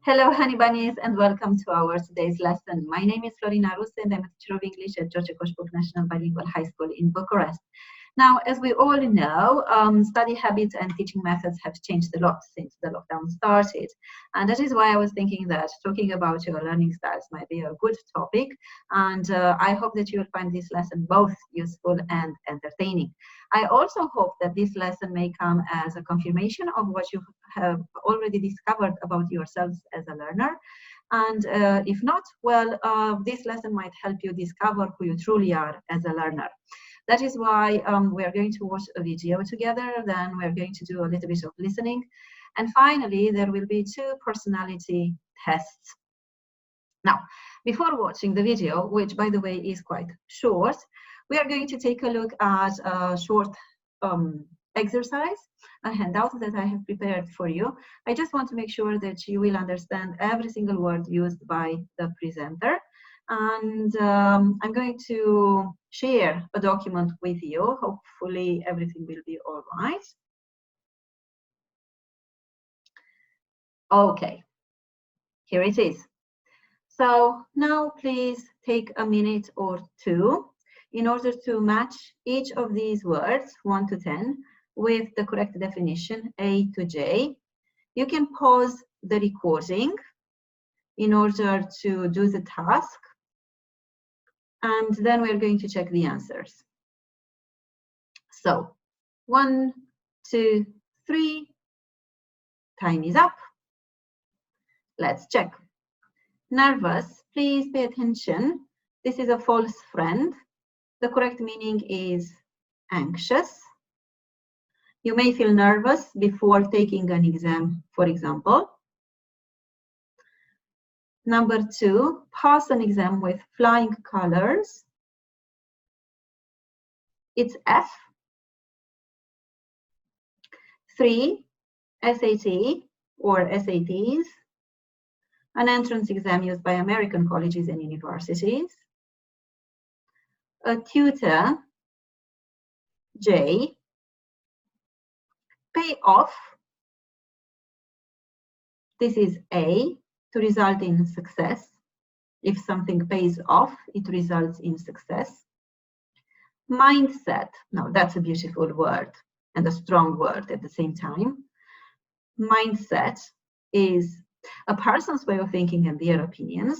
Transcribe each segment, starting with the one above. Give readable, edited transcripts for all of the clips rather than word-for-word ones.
Hello, honey bunnies, and welcome to our today's lesson. My name is Florina Ruse, and I'm a teacher of English at George Coșbuc National Bilingual High School in Bucharest. Now, as we all know, study habits and teaching methods have changed a lot since the lockdown started. And that is why I was thinking that talking about your learning styles might be a good topic. And I hope that you will find this lesson both useful and entertaining. I also hope that this lesson may come as a confirmation of what you have already discovered about yourselves as a learner. And if not, well, this lesson might help you discover who you truly are as a learner. That is why we are going to watch a video together, then we're going to do a little bit of listening. And finally, there will be 2 personality tests. Now, before watching the video, which by the way is quite short, we are going to take a look at a short exercise, a handout that I have prepared for you. I just want to make sure that you will understand every single word used by the presenter. And I'm going to share a document with you. Hopefully everything will be all right. Okay, here it is. So now please take a minute or 2 in order to match each of these words, 1 to 10, with the correct definition, A to J. You can pause the recording in order to do the task. And then we're going to check the answers. So 1, 2, 3, time is up. Let's check. Nervous, please pay attention. This is a false friend. The correct meaning is anxious. You may feel nervous before taking an exam, for example. Number 2, pass an exam with flying colors. It's F. 3, SAT or SATs, an entrance exam used by American colleges and universities. A tutor, J. Pay off, this is A, to result in success. If something pays off, it results in success. Mindset, now that's a beautiful word and a strong word at the same time. Mindset is a person's way of thinking and their opinions.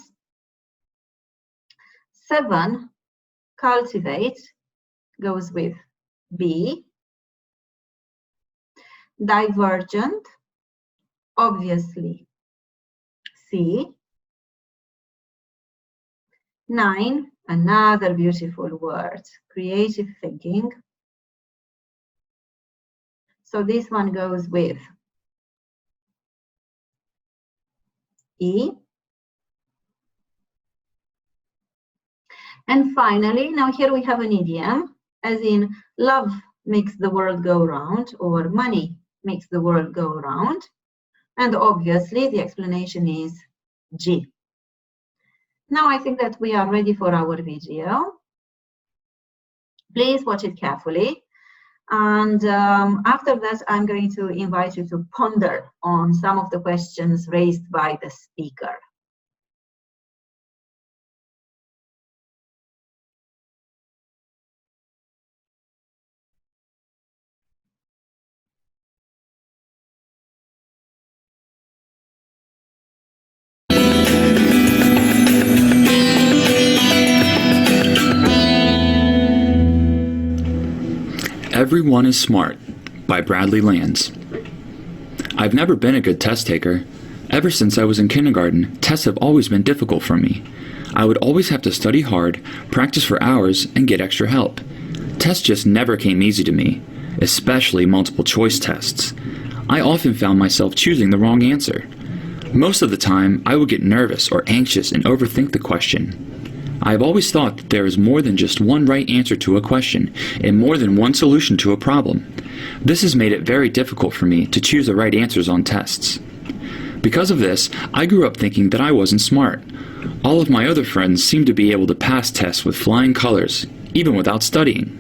7, cultivate, goes with B. Divergent, obviously C. 9, another beautiful word, creative thinking. So this one goes with E. And finally, now here we have an idiom, as in love makes the world go round, or money makes the world go round. And obviously the explanation is G. Now I think that we are ready for our video. Please watch it carefully. And after that, I'm going to invite you to ponder on some of the questions raised by the speaker. Everyone is Smart by Bradley Lands. I've never been a good test taker. Ever since I was in kindergarten, tests have always been difficult for me. I would always have to study hard, practice for hours, and get extra help. Tests just never came easy to me, especially multiple choice tests. I often found myself choosing the wrong answer. Most of the time, I would get nervous or anxious and overthink the question. I have always thought that there is more than just one right answer to a question and more than one solution to a problem. This has made it very difficult for me to choose the right answers on tests. Because of this, I grew up thinking that I wasn't smart. All of my other friends seemed to be able to pass tests with flying colors, even without studying.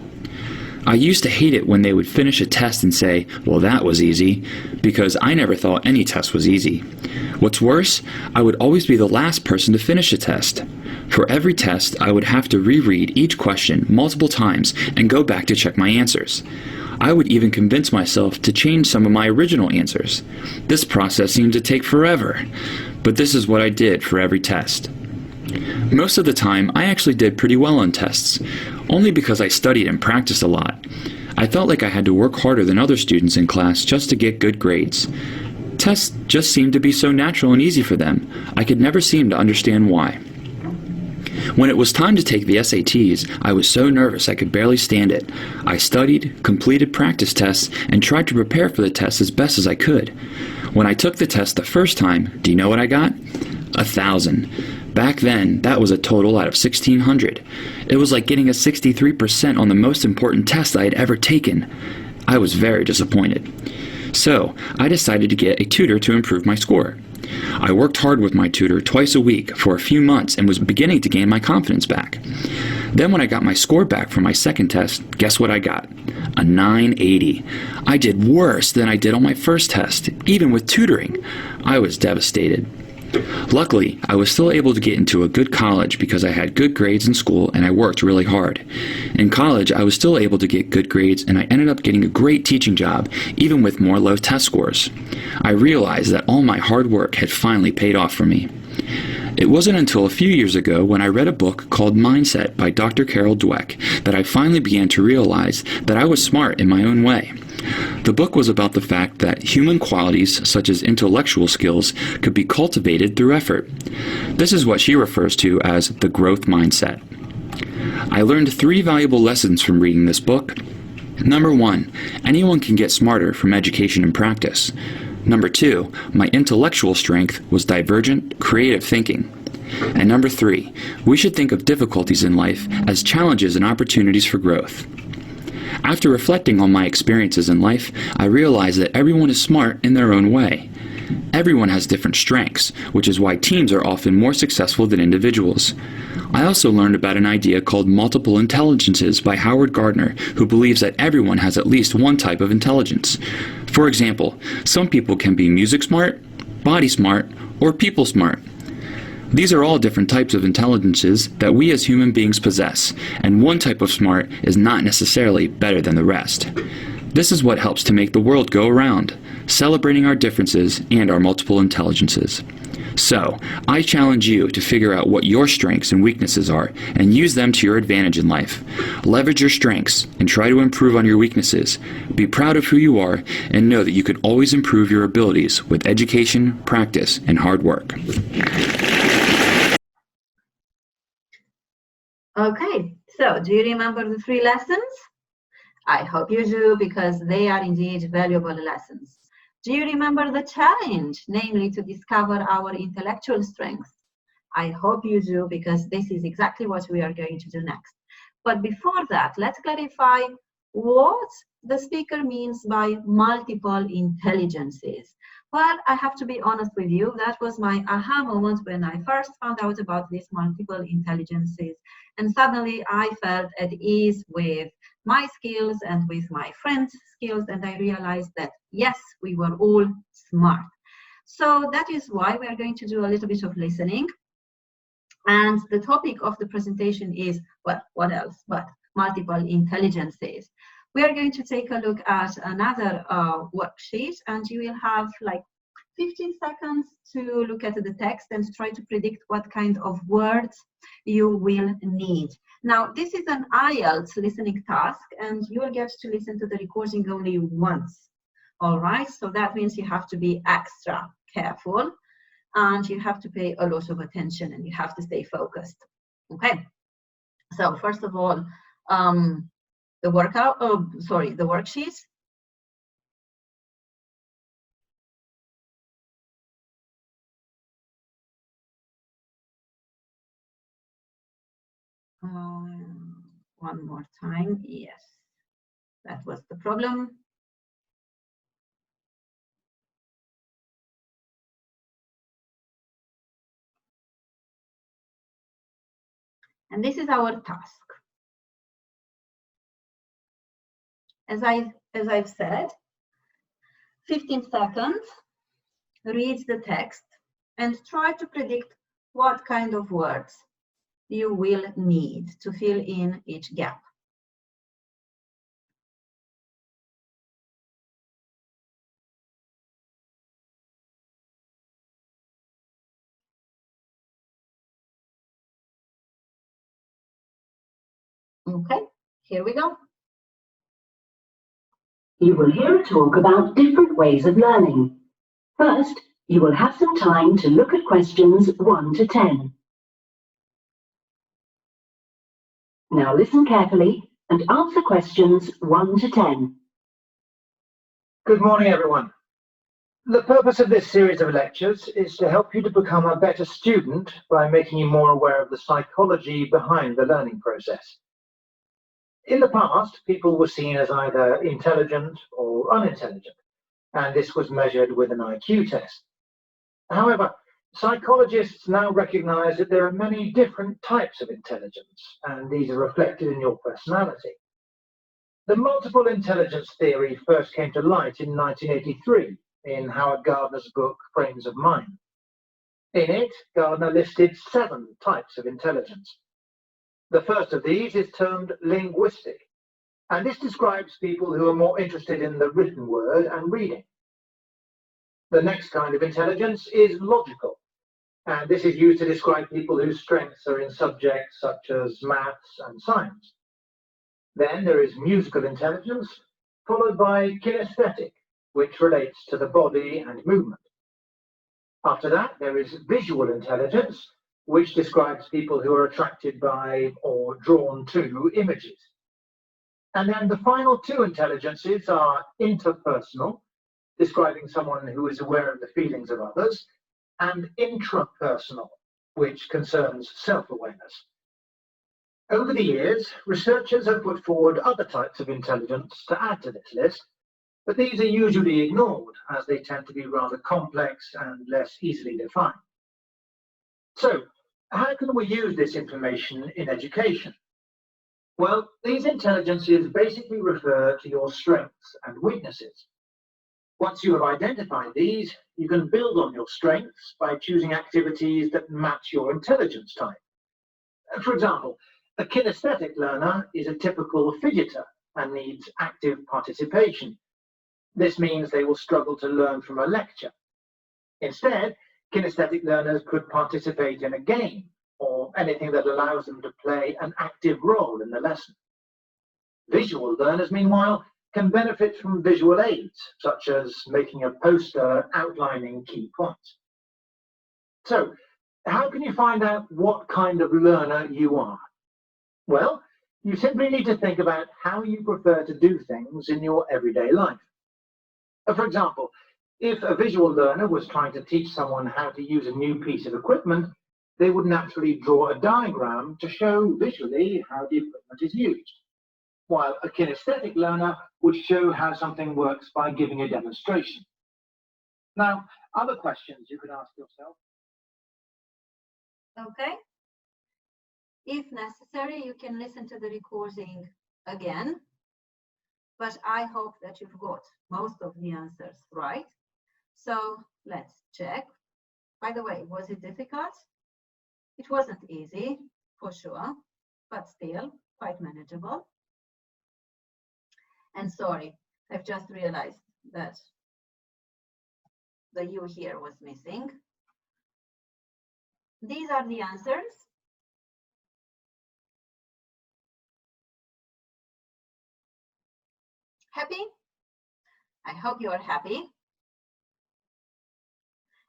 I used to hate it when they would finish a test and say, "Well, that was easy," because I never thought any test was easy. What's worse, I would always be the last person to finish a test. For every test, I would have to reread each question multiple times and go back to check my answers. I would even convince myself to change some of my original answers. This process seemed to take forever, but this is what I did for every test. Most of the time, I actually did pretty well on tests, only because I studied and practiced a lot. I felt like I had to work harder than other students in class just to get good grades. Tests just seemed to be so natural and easy for them, I could never seem to understand why. When it was time to take the SATs, I was so nervous I could barely stand it. I studied, completed practice tests, and tried to prepare for the test as best as I could. When I took the test the first time, do you know what I got? 1,000. Back then, that was a total out of 1,600. It was like getting a 63% on the most important test I had ever taken. I was very disappointed. So, I decided to get a tutor to improve my score. I worked hard with my tutor twice a week for a few months and was beginning to gain my confidence back. Then when I got my score back for my second test, guess what I got? A 980. I did worse than I did on my first test, even with tutoring. I was devastated. Luckily, I was still able to get into a good college because I had good grades in school and I worked really hard. In college, I was still able to get good grades and I ended up getting a great teaching job, even with more low test scores. I realized that all my hard work had finally paid off for me. It wasn't until a few years ago when I read a book called Mindset by Dr. Carol Dweck that I finally began to realize that I was smart in my own way. The book was about the fact that human qualities, such as intellectual skills, could be cultivated through effort. This is what she refers to as the growth mindset. I learned 3 valuable lessons from reading this book. Number 1, anyone can get smarter from education and practice. Number 2, my intellectual strength was divergent, creative thinking. And number 3, we should think of difficulties in life as challenges and opportunities for growth. After reflecting on my experiences in life, I realized that everyone is smart in their own way. Everyone has different strengths, which is why teams are often more successful than individuals. I also learned about an idea called multiple intelligences by Howard Gardner, who believes that everyone has at least one type of intelligence. For example, some people can be music smart, body smart, or people smart. These are all different types of intelligences that we as human beings possess, and one type of smart is not necessarily better than the rest. This is what helps to make the world go around, celebrating our differences and our multiple intelligences. So, I challenge you to figure out what your strengths and weaknesses are and use them to your advantage in life. Leverage your strengths and try to improve on your weaknesses. Be proud of who you are and know that you can always improve your abilities with education, practice, and hard work. Okay, so do you remember the 3 lessons? I hope you do, because they are indeed valuable lessons. Do you remember the challenge, namely to discover our intellectual strengths? I hope you do, because this is exactly what we are going to do next. But before that, let's clarify what the speaker means by multiple intelligences. Well, I have to be honest with you, that was my aha moment when I first found out about these multiple intelligences. And suddenly I felt at ease with my skills and with my friends' skills, and I realized that yes, we were all smart. So that is why we are going to do a little bit of listening. And the topic of the presentation is, well, what else but multiple intelligences. We are going to take a look at another worksheet, and you will have like 15 seconds to look at the text and try to predict what kind of words you will need. Now, this is an IELTS listening task, and you will get to listen to the recording only once. All right, so that means you have to be extra careful, and you have to pay a lot of attention, and you have to stay focused. Okay, so first of all, the worksheet. One more time. Yes, that was the problem. And this is our task. as I've said, 15 seconds, read the text and try to predict what kind of words you will need to fill in each gap. Okay, here we go. You will hear a talk about different ways of learning. First, you will have some time to look at questions 1 to 10. Now listen carefully and answer questions 1 to 10. Good morning, everyone. The purpose of this series of lectures is to help you to become a better student by making you more aware of the psychology behind the learning process. In the past, people were seen as either intelligent or unintelligent, and this was measured with an IQ test. However, psychologists now recognize that there are many different types of intelligence, and these are reflected in your personality. The multiple intelligence theory first came to light in 1983 in Howard Gardner's book, Frames of Mind. In it, Gardner listed 7 types of intelligence. The first of these is termed linguistic, and this describes people who are more interested in the written word and reading. The next kind of intelligence is logical, and this is used to describe people whose strengths are in subjects such as maths and science. Then there is musical intelligence, followed by kinesthetic, which relates to the body and movement. After that, there is visual intelligence, which describes people who are attracted by or drawn to images. And then the final 2 intelligences are interpersonal, describing someone who is aware of the feelings of others, and intrapersonal, which concerns self-awareness. Over the years, researchers have put forward other types of intelligence to add to this list, but these are usually ignored as they tend to be rather complex and less easily defined. So, how can we use this information in education? Well, these intelligences basically refer to your strengths and weaknesses. Once you have identified these, you can build on your strengths by choosing activities that match your intelligence type. For example, a kinesthetic learner is a typical fidgeter and needs active participation. This means they will struggle to learn from a lecture. Instead, kinesthetic learners could participate in a game or anything that allows them to play an active role in the lesson. Visual learners, meanwhile, can benefit from visual aids, such as making a poster outlining key points. So, how can you find out what kind of learner you are? Well, you simply need to think about how you prefer to do things in your everyday life. For example, if a visual learner was trying to teach someone how to use a new piece of equipment, they would naturally draw a diagram to show visually how the equipment is used, while a kinesthetic learner would show how something works by giving a demonstration. Now, other questions you could ask yourself. Okay. If necessary, you can listen to the recording again, but I hope that you've got most of the answers right. So let's check. By the way, was it difficult? It wasn't easy, for sure, but still quite manageable. And sorry, I've just realized that the U here was missing. These are the answers. Happy? I hope you are happy.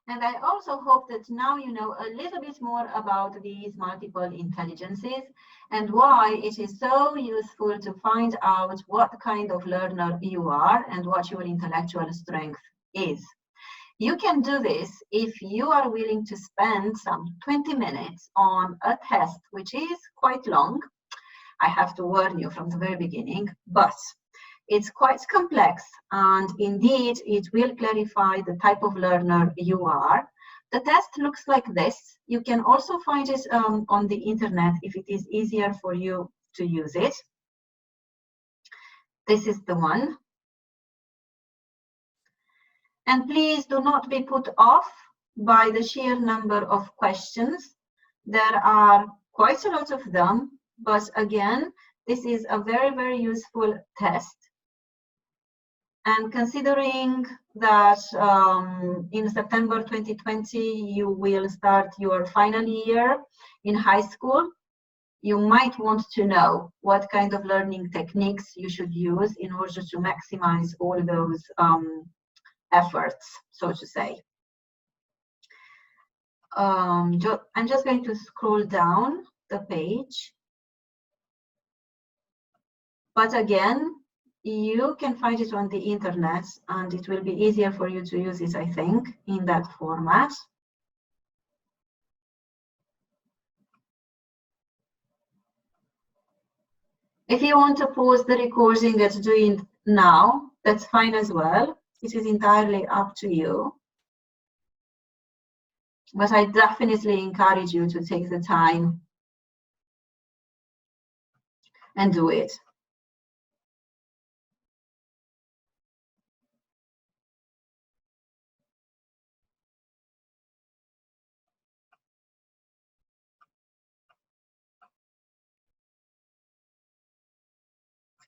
And I also hope that now you know a little bit more about these multiple intelligences and why it is so useful to find out what kind of learner you are and what your intellectual strength is. You can do this if you are willing to spend some 20 minutes on a test, which is quite long. I have to warn you from the very beginning, but it's quite complex, and indeed it will clarify the type of learner you are. The test looks like this. You can also find it on the internet if it is easier for you to use it. This is the one. And please do not be put off by the sheer number of questions. There are quite a lot of them, but again, this is a very, very useful test. And considering that in September 2020, you will start your final year in high school, you might want to know what kind of learning techniques you should use in order to maximize all those efforts, so to say. I'm just going to scroll down the page. But again, you can find it on the internet, and it will be easier for you to use it, I think, in that format. If you want to pause the recording and do it now, that's fine as well. It is entirely up to you. But I definitely encourage you to take the time and do it.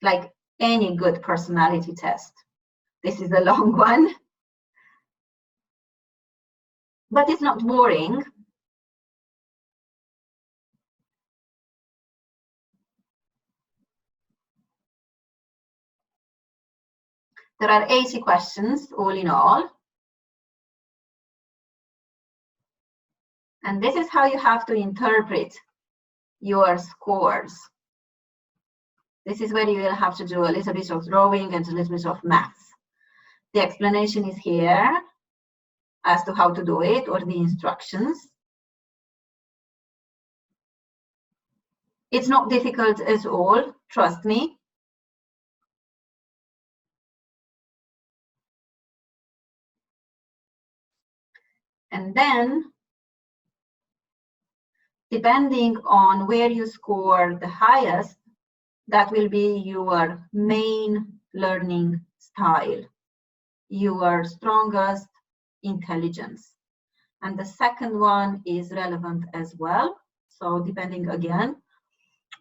Like any good personality test. This is a long one, but it's not boring. There are 80 questions all in all. And this is how you have to interpret your scores. This is where you will have to do a little bit of drawing and a little bit of maths. The explanation is here as to how to do it, or the instructions. It's not difficult at all, trust me. And then, depending on where you score the highest, that will be your main learning style, your strongest intelligence. And the second one is relevant as well. So depending again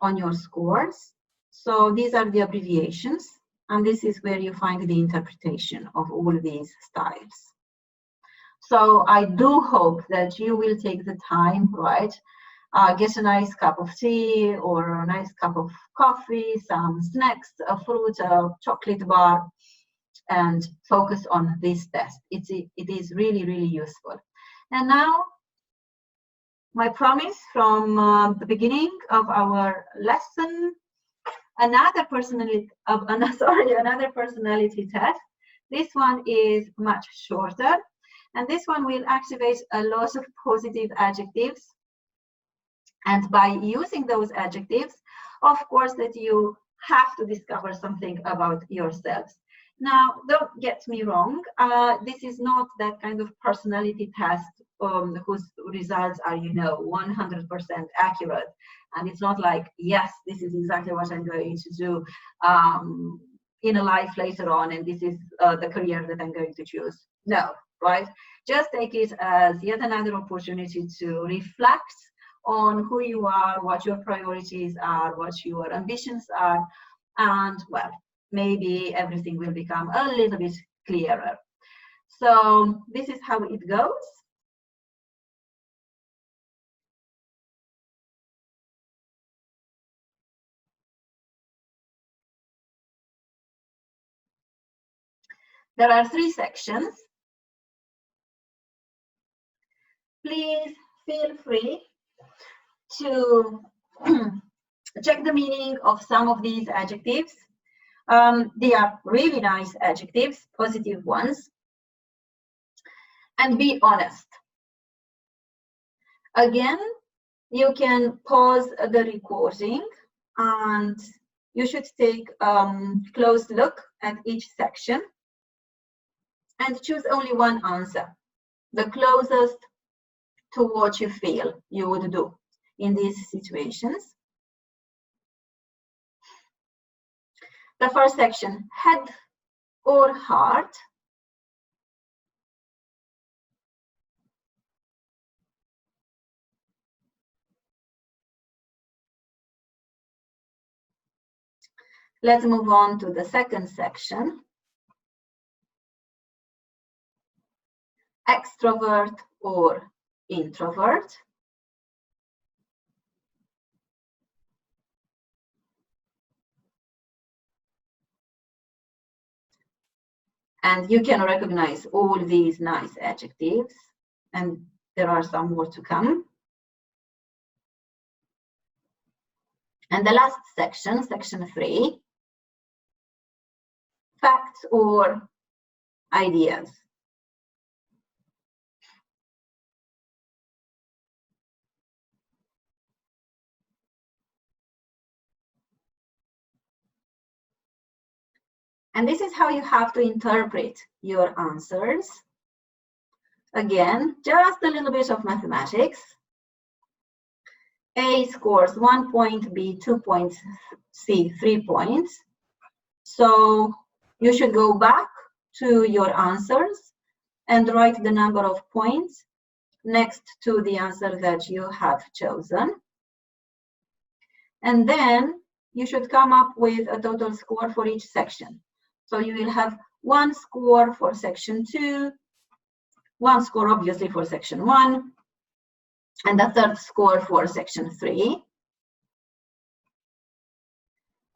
on your scores. So these are the abbreviations, and this is where you find the interpretation of all these styles. So I do hope that you will take the time, right? Get a nice cup of tea or a nice cup of coffee, some snacks, a fruit, a chocolate bar, and focus on this test. It is really, really useful. And now, my promise from the beginning of our lesson, another personality test. This one is much shorter, and this one will activate a lot of positive adjectives. And by using those adjectives, of course, that you have to discover something about yourselves. Now, don't get me wrong. This is not that kind of personality test whose results are, 100% accurate. And it's not like, yes, this is exactly what I'm going to do in a life later on, and this is the career that I'm going to choose. No, right? Just take it as yet another opportunity to reflect on who you are, what your priorities are, what your ambitions are, and well, maybe everything will become a little bit clearer. So this is how it goes. There are 3 sections. Please feel free to check the meaning of some of these adjectives. They are really nice adjectives, positive ones. And be honest. Again, you can pause the recording and you should take a close look at each section and choose only one answer, the closest to what you feel you would do in these situations. The first section, head or heart. Let's move on to the second section, extrovert or introvert. And you can recognize all these nice adjectives, and there are some more to come. And the last section, section 3, facts or ideas. And this is how you have to interpret your answers. Again, just a little bit of mathematics. A scores 1 point, B 2 points, C 3 points. So you should go back to your answers and write the number of points next to the answer that you have chosen. And then you should come up with a total score for each section. So you will have 1 score for section 2, 1 score obviously for section 1, and a third score for section 3.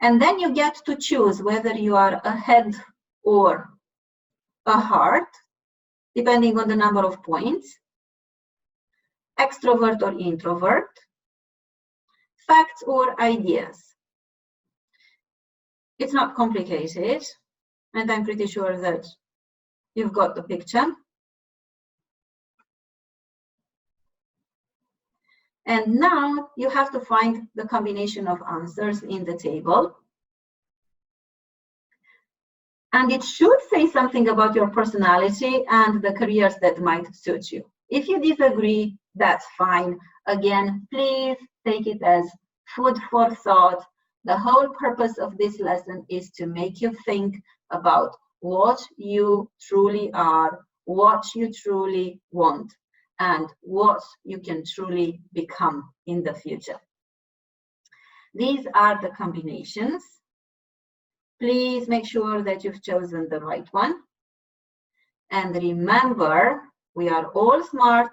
And then you get to choose whether you are a head or a heart, depending on the number of points, extrovert or introvert, facts or ideas. It's not complicated, and I'm pretty sure that you've got the picture. And now you have to find the combination of answers in the table. And it should say something about your personality and the careers that might suit you. If you disagree, that's fine. Again, please take it as food for thought. The whole purpose of this lesson is to make you think about what you truly are, what you truly want, and what you can truly become in the future. These are the combinations. Please make sure that you've chosen the right one. And remember, we are all smart.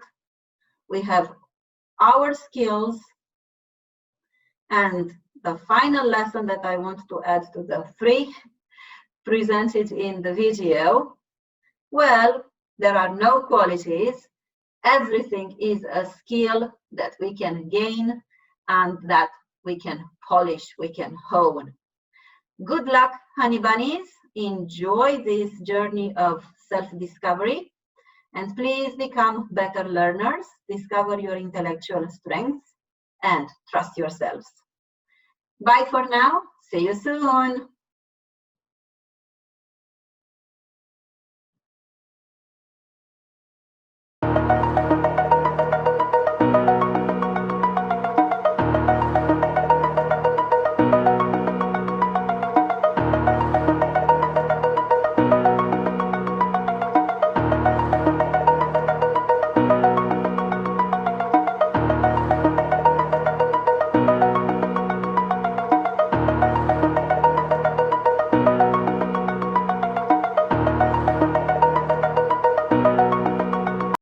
We have our skills. And the final lesson that I want to add to the 3 presented in the video, well, there are no qualities. Everything is a skill that we can gain and that we can polish, we can hone. Good luck, honey bunnies. Enjoy this journey of self-discovery, and please become better learners, discover your intellectual strengths, and trust yourselves. Bye for now. See you soon.